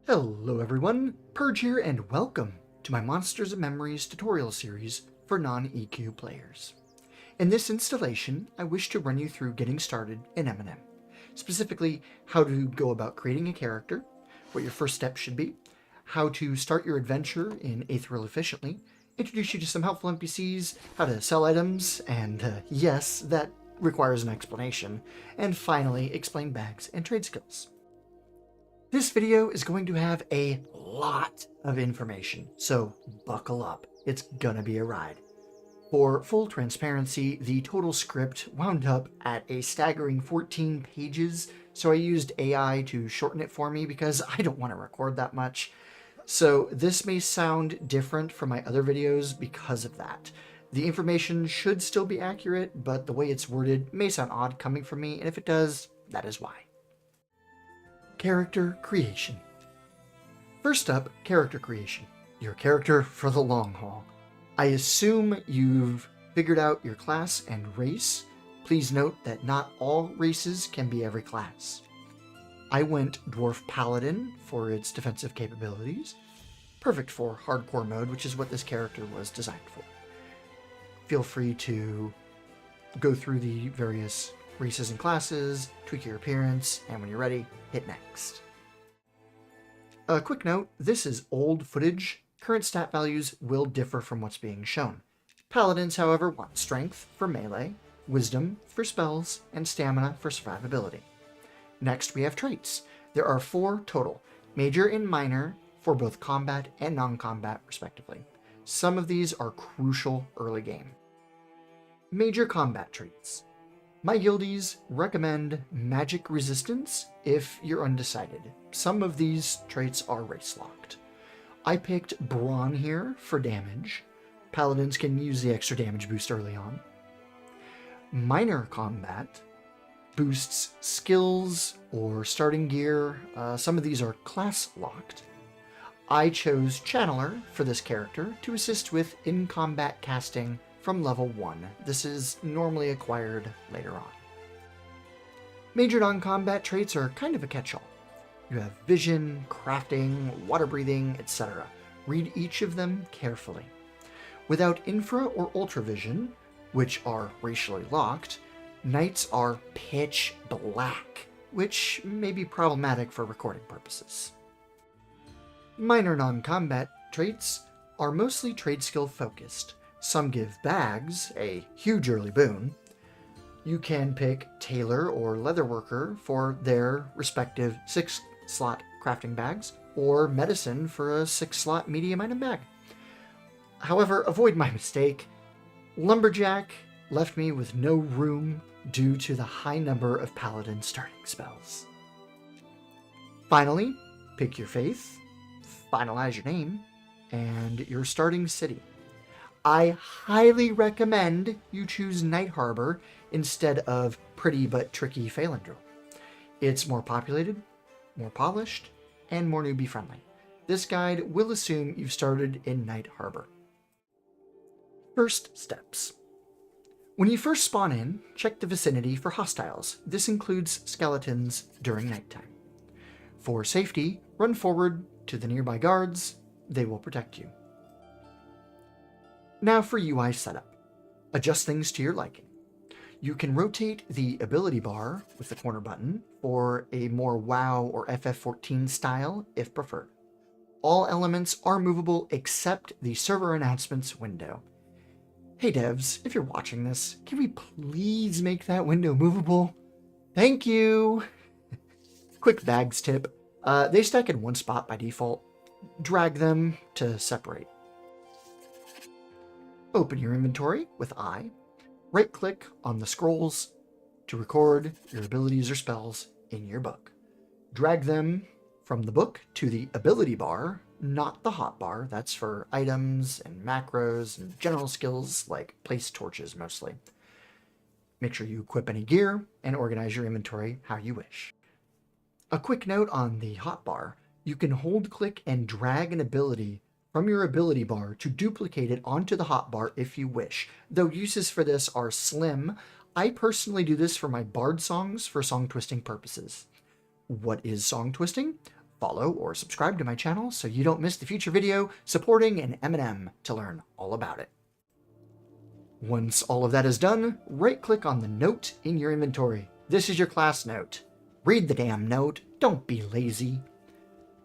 Hello everyone, Purge here and welcome to my Monsters and Memories tutorial series for non-EQ players. In this installation, I wish to run you through getting started in MNM. Specifically, how to go about creating a character, what your first steps should be, how to start your adventure in Aêthoril efficiently, introduce you to some helpful NPCs, how to sell items, and yes, that requires an explanation, and finally explain bags and trade skills. This video is going to have a lot of information, so buckle up. It's gonna be a ride. For full transparency, the total script wound up at a staggering 14 pages, so I used AI to shorten it for me because I don't want to record that much. So this may sound different from my other videos because of that. The information should still be accurate, but the way it's worded may sound odd coming from me, and if it does, that is why. Character creation. First up, character creation. Your character for the long haul. I assume you've figured out your class and race. Please note that not all races can be every class. I went Dwarf Paladin for its defensive capabilities. Perfect for hardcore mode, which is what this character was designed for. Feel free to go through the various races and classes, tweak your appearance, and when you're ready, hit next. A quick note, this is old footage. Current stat values will differ from what's being shown. Paladins, however, want strength for melee, wisdom for spells, and stamina for survivability. Next, we have traits. There are 4 total, major and minor for both combat and non-combat respectively. Some of these are crucial early game. Major combat traits. My guildies recommend magic resistance if you're undecided. Some of these traits are race locked. I picked Brawn here for damage. Paladins can use the extra damage boost early on. Minor combat boosts skills or starting gear. Some of these are class locked. I chose Channeler for this character to assist with in-combat casting from level 1. This is normally acquired later on. Major non-combat traits are kind of a catch-all. You have vision, crafting, water breathing, etc. Read each of them carefully. Without infra or ultravision, which are racially locked, knights are pitch black, which may be problematic for recording purposes. Minor non-combat traits are mostly trade skill focused. Some give bags, a huge early boon. You can pick tailor or leatherworker for their respective 6-slot crafting bags, or medicine for a 6-slot medium item bag. However, avoid my mistake. Lumberjack left me with no room due to the high number of paladin starting spells. Finally, pick your faith, finalize your name, and your starting city. I highly recommend you choose Night Harbor instead of pretty but tricky Phalendril. It's more populated, more polished, and more newbie friendly. This guide will assume you've started in Night Harbor. First steps. When you first spawn in, check the vicinity for hostiles. This includes skeletons during nighttime. For safety, run forward to the nearby guards. They will protect you. Now for UI setup. Adjust things to your liking. You can rotate the ability bar with the corner button for a more WoW or FF14 style if preferred. All elements are movable except the server announcements window. Hey devs, if you're watching this, can we please make that window movable? Thank you! Quick bags tip. They stack in one spot by default. Drag them to separate. Open your inventory with I. Right-click on the scrolls to record your abilities or spells in your book. Drag them from the book to the ability bar, not the hotbar. That's for items and macros and general skills like place torches mostly. Make sure you equip any gear and organize your inventory how you wish. A quick note on the hotbar. You can hold click and drag an ability from your ability bar to duplicate it onto the hotbar if you wish. Though uses for this are slim, I personally do this for my bard songs for song twisting purposes. What is song twisting? Follow or subscribe to my channel so you don't miss the future video supporting an MNM to learn all about it. Once all of that is done, right-click on the note in your inventory. This is your class note. Read the damn note, don't be lazy.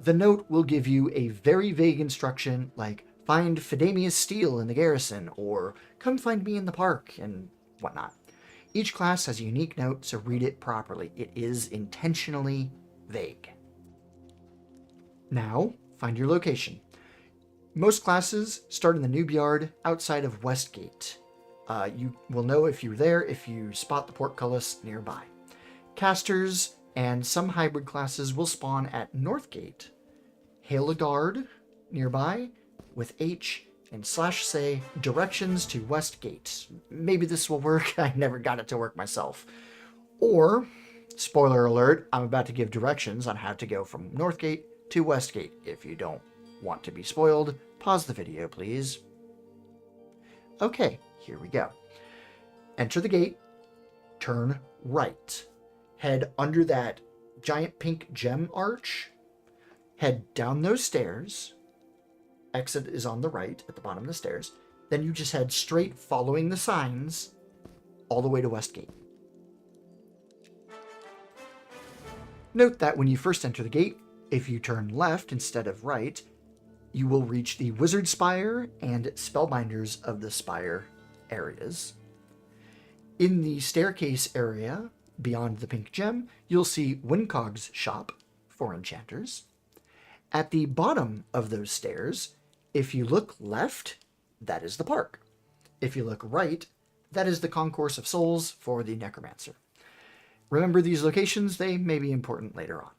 The note will give you a very vague instruction like, find Fidemius Steel in the garrison, or come find me in the park, and whatnot. Each class has a unique note, so read it properly. It is intentionally vague. Now, find your location. Most classes start in the noob yard outside of Westgate. You will know if you're there if you spot the portcullis nearby. Casters and some hybrid classes will spawn at Northgate. Hail a guard nearby with H and /say directions to Westgate. Maybe this will work. I never got it to work myself. Or, spoiler alert, I'm about to give directions on how to go from Northgate to Westgate. If you don't want to be spoiled, pause the video, please. Okay, here we go. Enter the gate, turn right. Head under that giant pink gem arch, head down those stairs. Exit is on the right at the bottom of the stairs. Then you just head straight following the signs all the way to Westgate. Note that when you first enter the gate, if you turn left instead of right, you will reach the Wizard Spire and Spellbinders of the Spire areas. In the staircase area, beyond the pink gem, you'll see Wincog's shop for enchanters. At the bottom of those stairs, if you look left, that is the park. If you look right, that is the Concourse of Souls for the Necromancer. Remember these locations, they may be important later on.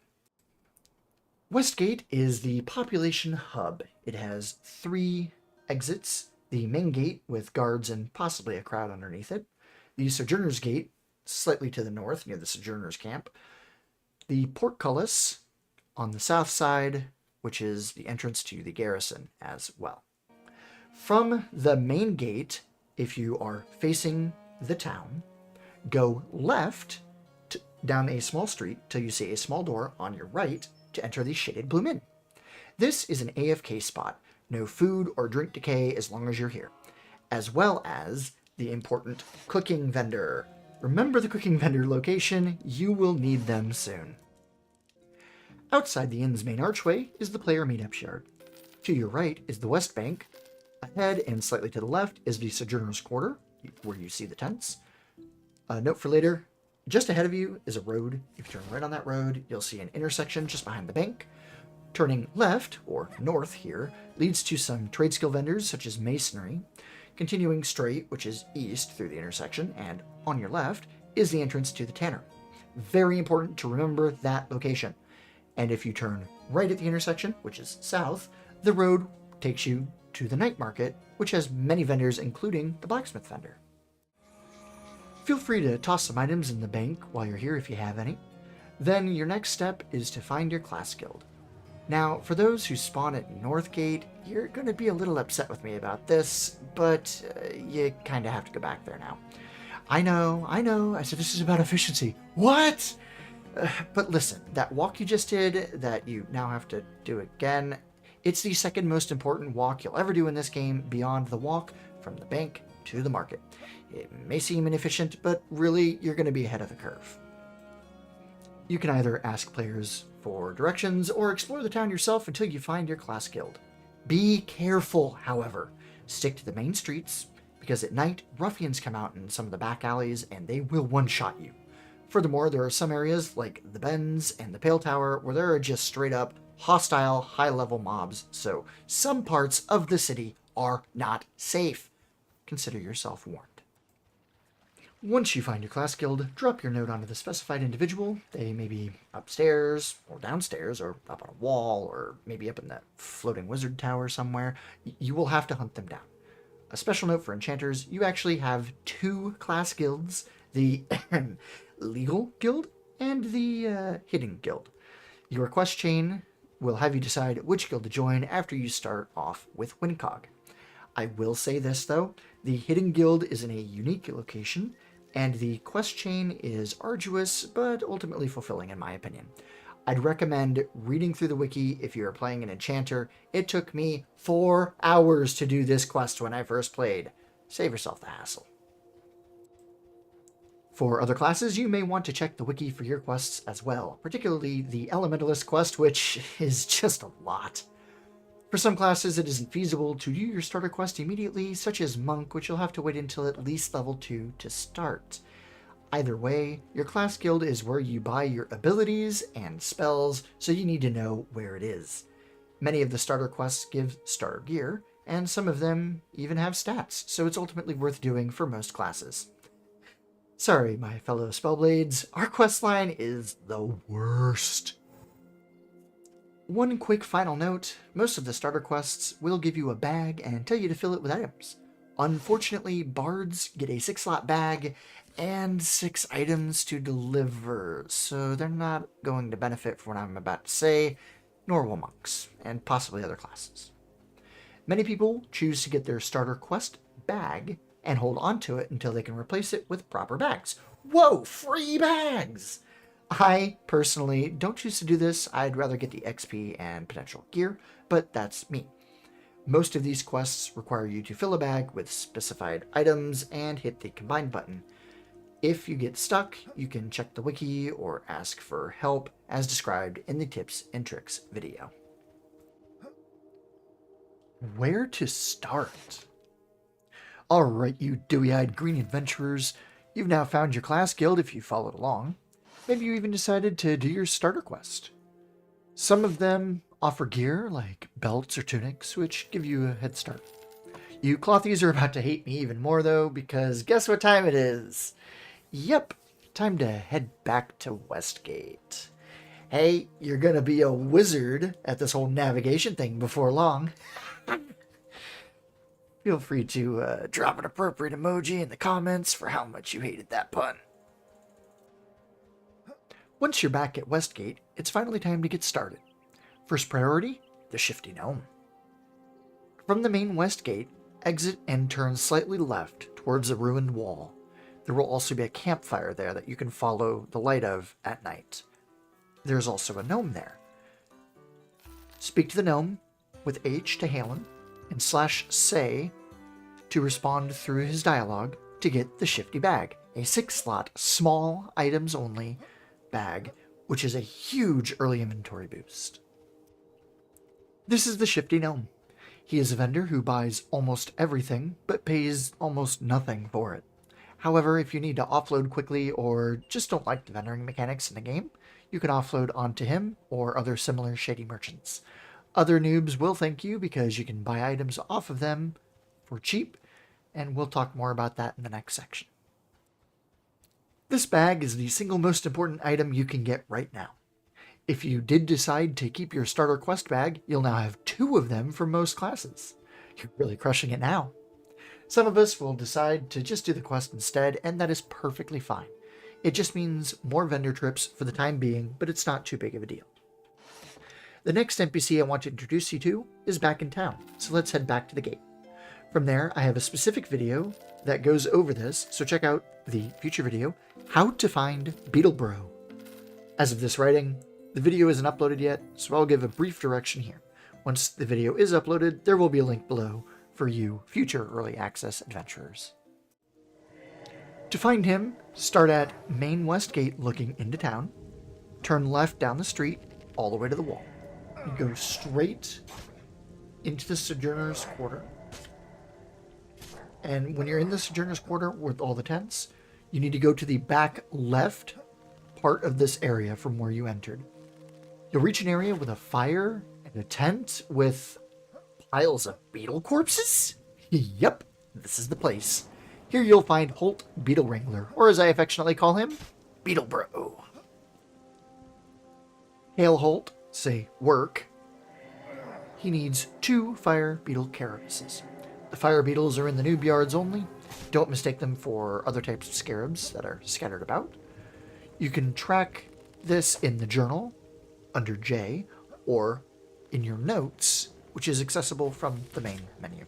Westgate is the population hub. It has 3 exits. The main gate with guards and possibly a crowd underneath it. The Sojourner's Gate, slightly to the north near the Sojourner's Camp. The Portcullis on the south side, which is the entrance to the garrison as well. From the main gate, if you are facing the town, go left down a small street till you see a small door on your right to enter the Shaded Bloom Inn. This is an AFK spot. No food or drink decay as long as you're here. As well as the important cooking vendor. Remember the cooking vendor location, you will need them soon. Outside the inn's main archway is the player meetup yard. To your right is the West Bank. Ahead and slightly to the left is the Sojourner's Quarter, where you see the tents. A note for later, just ahead of you is a road. If you turn right on that road, you'll see an intersection just behind the bank. Turning left, or north here, leads to some trade skill vendors such as masonry. Continuing straight, which is east through the intersection, and on your left is the entrance to the tannery. Very important to remember that location. And if you turn right at the intersection, which is south, the road takes you to the night market, which has many vendors, including the blacksmith vendor. Feel free to toss some items in the bank while you're here if you have any. Then your next step is to find your class guild. Now, for those who spawn at Northgate, you're going to be a little upset with me about this, but you kind of have to go back there now. I know, I said this is about efficiency. What? But listen, that walk you just did, that you now have to do again, it's the second most important walk you'll ever do in this game beyond the walk from the bank to the market. It may seem inefficient, but really, you're going to be ahead of the curve. You can either ask players for directions or explore the town yourself until you find your class guild. Be careful, however. Stick to the main streets, because at night, ruffians come out in some of the back alleys and they will one-shot you. Furthermore, there are some areas like the Bends and the Pale Tower where there are just straight up hostile, high-level mobs, so some parts of the city are not safe. Consider yourself warned. Once you find your class guild, drop your note onto the specified individual. They may be upstairs, or downstairs, or up on a wall, or maybe up in that floating wizard tower somewhere. You will have to hunt them down. A special note for enchanters, you actually have 2 class guilds, the legal guild and the hidden guild. Your quest chain will have you decide which guild to join after you start off with Wincog. I will say this though, the hidden guild is in a unique location. and the quest chain is arduous, but ultimately fulfilling in my opinion. I'd recommend reading through the wiki if you're playing an enchanter. It took me 4 hours to do this quest when I first played. Save yourself the hassle. For other classes, you may want to check the wiki for your quests as well, particularly the Elementalist quest, which is just a lot. For some classes, it isn't feasible to do your starter quest immediately, such as Monk, which you'll have to wait until at least level 2 to start. Either way, your class guild is where you buy your abilities and spells, so you need to know where it is. Many of the starter quests give starter gear, and some of them even have stats, so it's ultimately worth doing for most classes. Sorry, my fellow Spellblades, our questline is the worst. One quick final note, most of the starter quests will give you a bag and tell you to fill it with items. Unfortunately, bards get a 6-slot bag and 6 items to deliver, so they're not going to benefit from what I'm about to say, nor will monks, and possibly other classes. Many people choose to get their starter quest bag and hold on to it until they can replace it with proper bags. Whoa, free bags! I personally don't choose to do this. I'd rather get the XP and potential gear, but that's me. Most of these quests require you to fill a bag with specified items and hit the combine button. If you get stuck, you can check the wiki or ask for help as described in the tips and tricks video. Where to start? Alright, you dewy-eyed green adventurers, you've now found your class guild if you followed along. Maybe you even decided to do your starter quest. Some of them offer gear like belts or tunics, which give you a head start. You clothies are about to hate me even more though, because guess what time it is? Yep, time to head back to Westgate. Hey, you're gonna be a wizard at this whole navigation thing before long. Feel free to drop an appropriate emoji in the comments for how much you hated that pun. Once you're back at Westgate, it's finally time to get started. First priority, the Shifty Gnome. From the main West Gate, exit and turn slightly left towards the ruined wall. There will also be a campfire there that you can follow the light of at night. There's also a gnome there. Speak to the gnome with H to hail him and /say to respond through his dialogue to get the Shifty Bag, a 6-slot, small items only bag, which is a huge early inventory boost. This is the Shifty Gnome. He is a vendor who buys almost everything, but pays almost nothing for it. However, if you need to offload quickly or just don't like the vendoring mechanics in the game, you can offload onto him or other similar shady merchants. Other noobs will thank you because you can buy items off of them for cheap, and we'll talk more about that in the next section. This bag is the single most important item you can get right now. If you did decide to keep your starter quest bag, you'll now have 2 of them for most classes. You're really crushing it now. Some of us will decide to just do the quest instead, and that is perfectly fine. It just means more vendor trips for the time being, but it's not too big of a deal. The next NPC I want to introduce you to is back in town, so let's head back to the gate. From there, I have a specific video that goes over this, so check out the future video, How to Find Beetlebro. As of this writing, the video isn't uploaded yet, so I'll give a brief direction here. Once the video is uploaded, there will be a link below for you future early access adventurers. To find him, start at Main West Gate looking into town, turn left down the street all the way to the wall. You go straight into the Sojourner's Quarter. And when you're in the Sojourner's Quarter with all the tents, you need to go to the back left part of this area from where you entered. You'll reach an area with a fire and a tent with piles of beetle corpses? Yep, this is the place. Here you'll find Holt Beetle Wrangler, or as I affectionately call him, Beetlebro. Hail Holt, say work. He needs 2 fire beetle carapaces. The fire beetles are in the noob yards only. Don't mistake them for other types of scarabs that are scattered about. You can track this in the journal under J or in your notes, which is accessible from the main menu.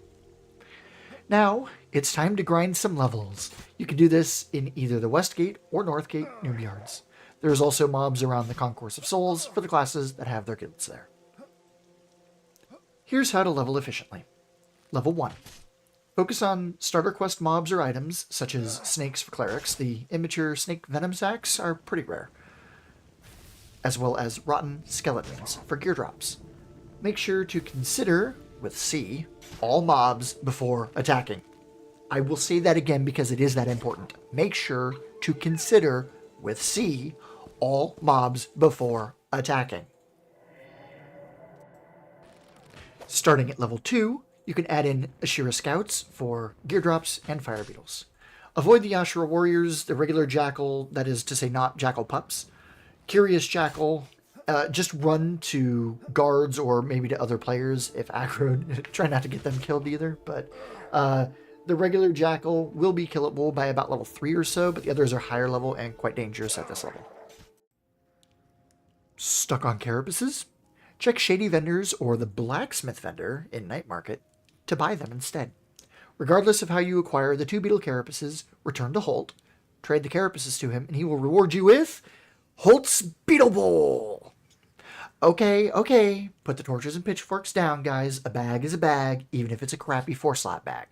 Now, it's time to grind some levels. You can do this in either the West Gate or North Gate noob yards. There's also mobs around the Concourse of Souls for the classes that have their guilds there. Here's how to level efficiently. Level 1. Focus on starter quest mobs or items, such as snakes for clerics. The immature snake venom sacks are pretty rare, as well as rotten skeletons for gear drops. Make sure to consider, with C, all mobs before attacking. I will say that again because it is that important. Make sure to consider, with C, all mobs before attacking. Starting at level 2, you can add in Ashira Scouts for gear drops and fire beetles. Avoid the Ashura Warriors, the regular Jackal, that is to say not Jackal pups. Curious Jackal, just run to guards or maybe to other players if aggroed. Try not to get them killed either, but the regular Jackal will be killable by about level 3 or so, but the others are higher level and quite dangerous at this level. Stuck on carapaces? Check Shady Vendors or the Blacksmith Vendor in Night Market to buy them instead. Regardless of how you acquire the 2 beetle carapaces, return to Holt, trade the carapaces to him, and he will reward you with Holt's Beetle Bowl! Okay, put the torches and pitchforks down, guys. A bag is a bag, even if it's a crappy 4-slot bag.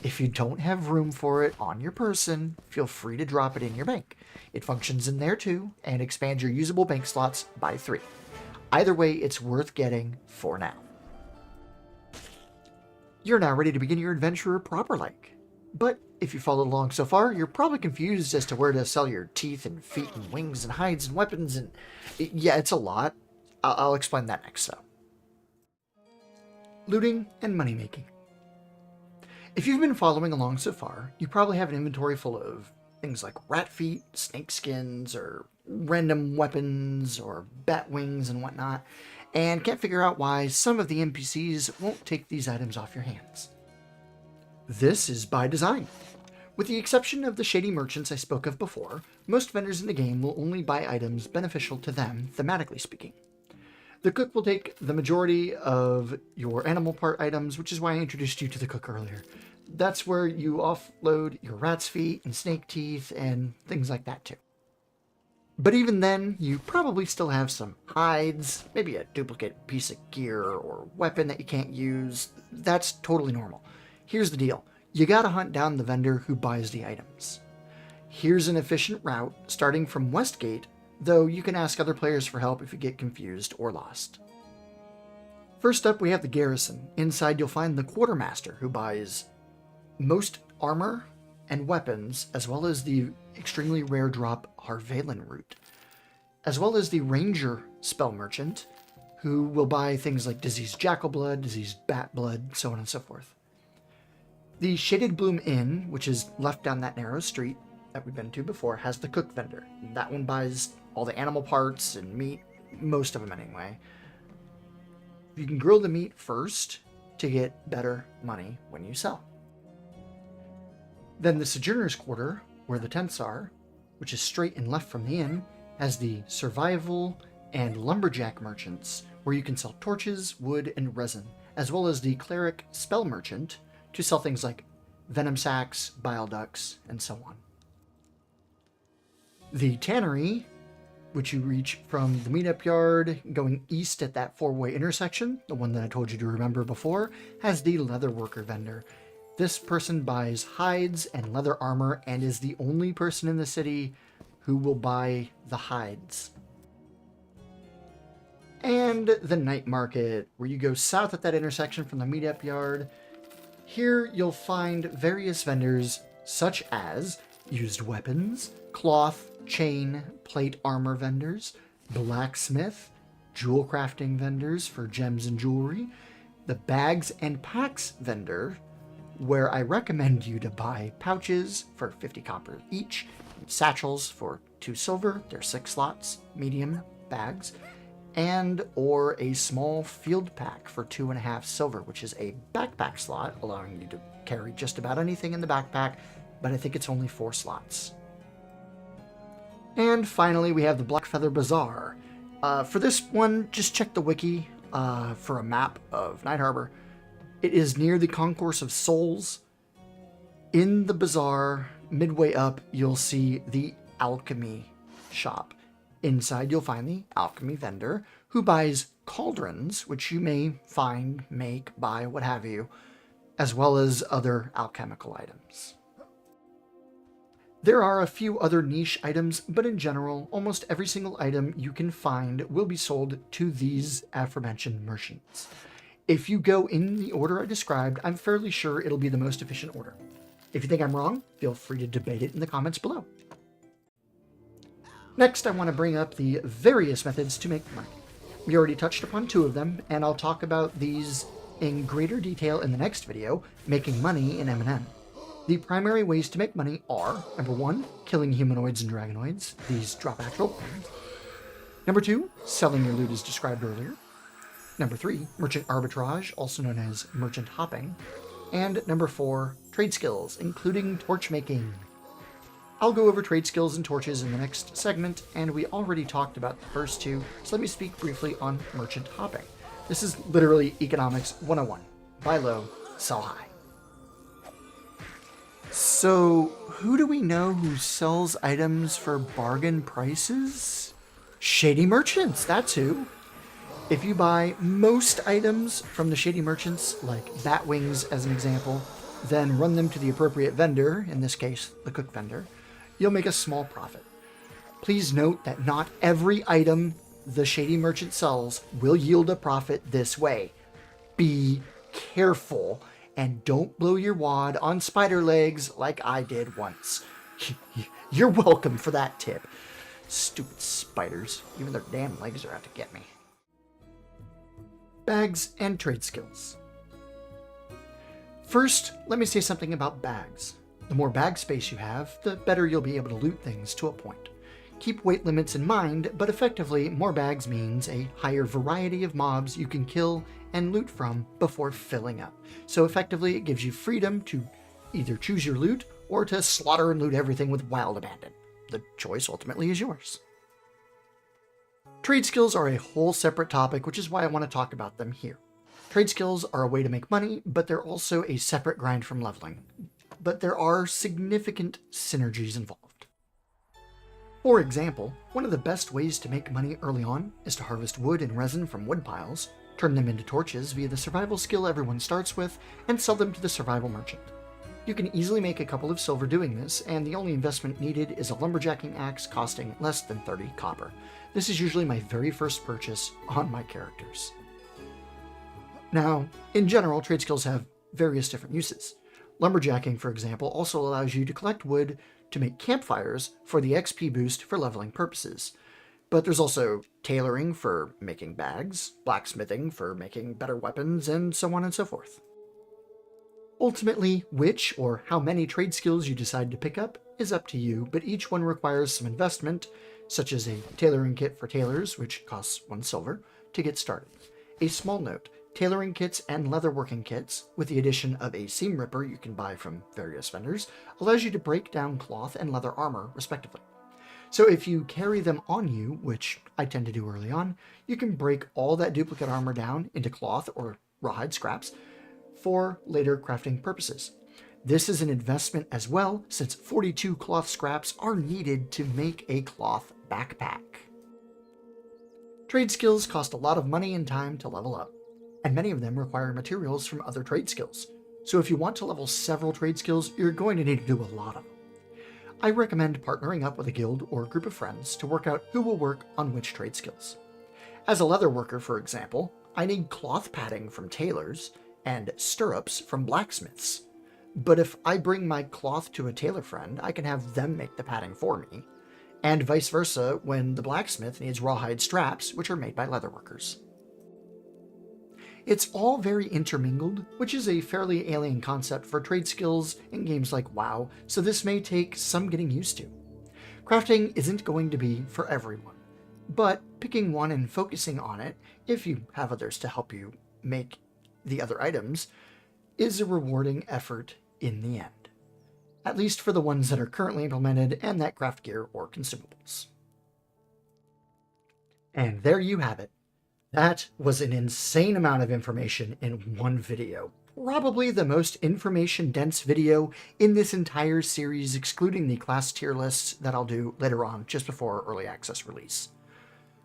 If you don't have room for it on your person, feel free to drop it in your bank. It functions in there too, and expands your usable bank slots by 3. Either way, it's worth getting for now. You're now ready to begin your adventure proper-like. But if you followed along so far, you're probably confused as to where to sell your teeth and feet and wings and hides and weapons and... Yeah, it's a lot. I'll explain that next, though. Looting and money-making. If you've been following along so far, you probably have an inventory full of things like rat feet, snake skins, or random weapons, or bat wings and whatnot, and can't figure out why some of the NPCs won't take these items off your hands. This is by design. With the exception of the shady merchants I spoke of before, most vendors in the game will only buy items beneficial to them, thematically speaking. The cook will take the majority of your animal part items, which is why I introduced you to the cook earlier. That's where you offload your rat's feet and snake teeth and things like that too. But even then, you probably still have some hides, maybe a duplicate piece of gear or weapon that you can't use. That's totally normal. Here's the deal. You gotta hunt down the vendor who buys the items. Here's an efficient route, starting from Westgate, though you can ask other players for help if you get confused or lost. First up, we have the garrison. Inside, you'll find the quartermaster, who buys most armor and weapons, as well as the extremely rare drop Harvalen root, as well as the ranger spell merchant, who will buy things like diseased jackal blood, diseased bat blood, so on and so forth. The Shaded Bloom Inn, which is left down that narrow street that we've been to before, has the cook vendor. That one buys all the animal parts and meat, most of them anyway. You can grill the meat first to get better money when you sell. Then the Sojourner's Quarter, where the tents are, which is straight and left from the inn, has the Survival and Lumberjack merchants, where you can sell torches, wood, and resin, as well as the Cleric Spell Merchant to sell things like venom sacks, bile ducts, and so on. The Tannery, which you reach from the meetup yard going east at that 4-way intersection, the one that I told you to remember before, has the Leatherworker vendor. This person buys hides and leather armor and is the only person in the city who will buy the hides. And the night market, where you go south at that intersection from the meetup yard. Here you'll find various vendors such as used weapons, cloth, chain, plate armor vendors, blacksmith, jewel crafting vendors for gems and jewelry, the bags and packs vendor, where I recommend you to buy pouches for 50 copper each, and satchels for 2 silver, they're 6 slots, medium bags, and or a small field pack for 2.5 silver, which is a backpack slot, allowing you to carry just about anything in the backpack, but I think it's only 4 slots. And finally, we have the Blackfeather Bazaar. For this one, just check the wiki for a map of Night Harbor. It is near the Concourse of Souls, In the bazaar, midway up, you'll see the alchemy shop. Inside, you'll find the alchemy vendor who buys cauldrons, which you may find, make, buy, what have you, as well as other alchemical items. There are a few other niche items, but in general, almost every single item you can find will be sold to these aforementioned merchants. If you go in the order I described, I'm fairly sure it'll be the most efficient order. If you think I'm wrong, feel free to debate it in the comments below. Next, I want to bring up the various methods to make money. We already touched upon two of them, and I'll talk about these in greater detail in the next video, making money in MNM. The primary ways to make money are, number 1, killing humanoids and dragonoids. These drop actual coins. Number 2, selling your loot as described earlier. Number 3, merchant arbitrage, also known as merchant hopping. And number 4, trade skills, including torch making. I'll go over trade skills and torches in the next segment, and we already talked about the first two, so let me speak briefly on merchant hopping. This is literally economics 101. Buy low, sell high. So, who do we know who sells items for bargain prices? Shady merchants, that's who. If you buy most items from the shady merchants, like bat wings as an example, then run them to the appropriate vendor, in this case, the cook vendor, you'll make a small profit. Please note that not every item the shady merchant sells will yield a profit this way. Be careful and don't blow your wad on spider legs like I did once. You're welcome for that tip. Stupid spiders. Even their damn legs are out to get me. Bags and trade skills. First, let me say something about bags. The more bag space you have, the better you'll be able to loot things to a point. Keep weight limits in mind, but effectively, more bags means a higher variety of mobs you can kill and loot from before filling up. So effectively, it gives you freedom to either choose your loot or to slaughter and loot everything with wild abandon. The choice ultimately is yours. Trade skills are a whole separate topic, which is why I want to talk about them here. Trade skills are a way to make money, but they're also a separate grind from leveling. But there are significant synergies involved. For example, one of the best ways to make money early on is to harvest wood and resin from wood piles, turn them into torches via the survival skill everyone starts with, and sell them to the survival merchant. You can easily make a couple of silver doing this, and the only investment needed is a lumberjacking axe costing less than 30 copper. This is usually my very first purchase on my characters. Now, in general, trade skills have various different uses. Lumberjacking, for example, also allows you to collect wood to make campfires for the XP boost for leveling purposes. But there's also tailoring for making bags, blacksmithing for making better weapons, and so on and so forth. Ultimately, which or how many trade skills you decide to pick up is up to you, but each one requires some investment, such as a tailoring kit for tailors, which costs 1 silver, to get started. A small note, tailoring kits and leatherworking kits, with the addition of a seam ripper you can buy from various vendors, allows you to break down cloth and leather armor, respectively. So if you carry them on you, which I tend to do early on, you can break all that duplicate armor down into cloth or rawhide scraps for later crafting purposes. This is an investment as well, since 42 cloth scraps are needed to make a cloth backpack. Trade skills cost a lot of money and time to level up, and many of them require materials from other trade skills. So if you want to level several trade skills, you're going to need to do a lot of them. I recommend partnering up with a guild or a group of friends to work out who will work on which trade skills. As a leather worker, for example, I need cloth padding from tailors and stirrups from blacksmiths. But if I bring my cloth to a tailor friend, I can have them make the padding for me, and vice versa when the blacksmith needs rawhide straps, which are made by leather workers. It's all very intermingled, which is a fairly alien concept for trade skills in games like WoW, so this may take some getting used to. Crafting isn't going to be for everyone, but picking one and focusing on it, if you have others to help you make the other items, is a rewarding effort in the end. At least for the ones that are currently implemented and that craft gear or consumables. And there you have it. That was an insane amount of information in one video. probably the most information-dense video in this entire series, excluding the class tier lists that I'll do later on, just before early access release.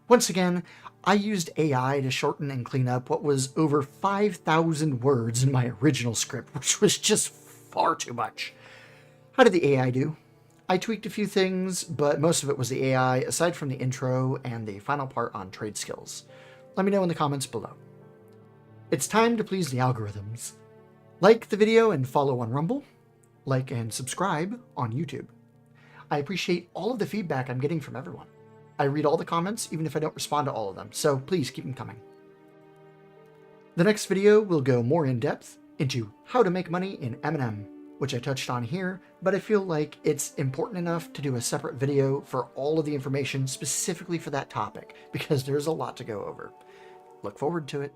Once again, I used AI to shorten and clean up what was over 5,000 words in my original script, which was just far too much. How did the AI do? I tweaked a few things, but most of it was the AI, aside from the intro and the final part on trade skills. Let me know in the comments below. It's time to please the algorithms. Like the video and follow on Rumble. Like and subscribe on YouTube. I appreciate all of the feedback I'm getting from everyone. I read all the comments, even if I don't respond to all of them, so please keep them coming. The next video will go more in depth into how to make money in MNM, which I touched on here, but I feel like it's important enough to do a separate video for all of the information specifically for that topic, because there's a lot to go over. Look forward to it.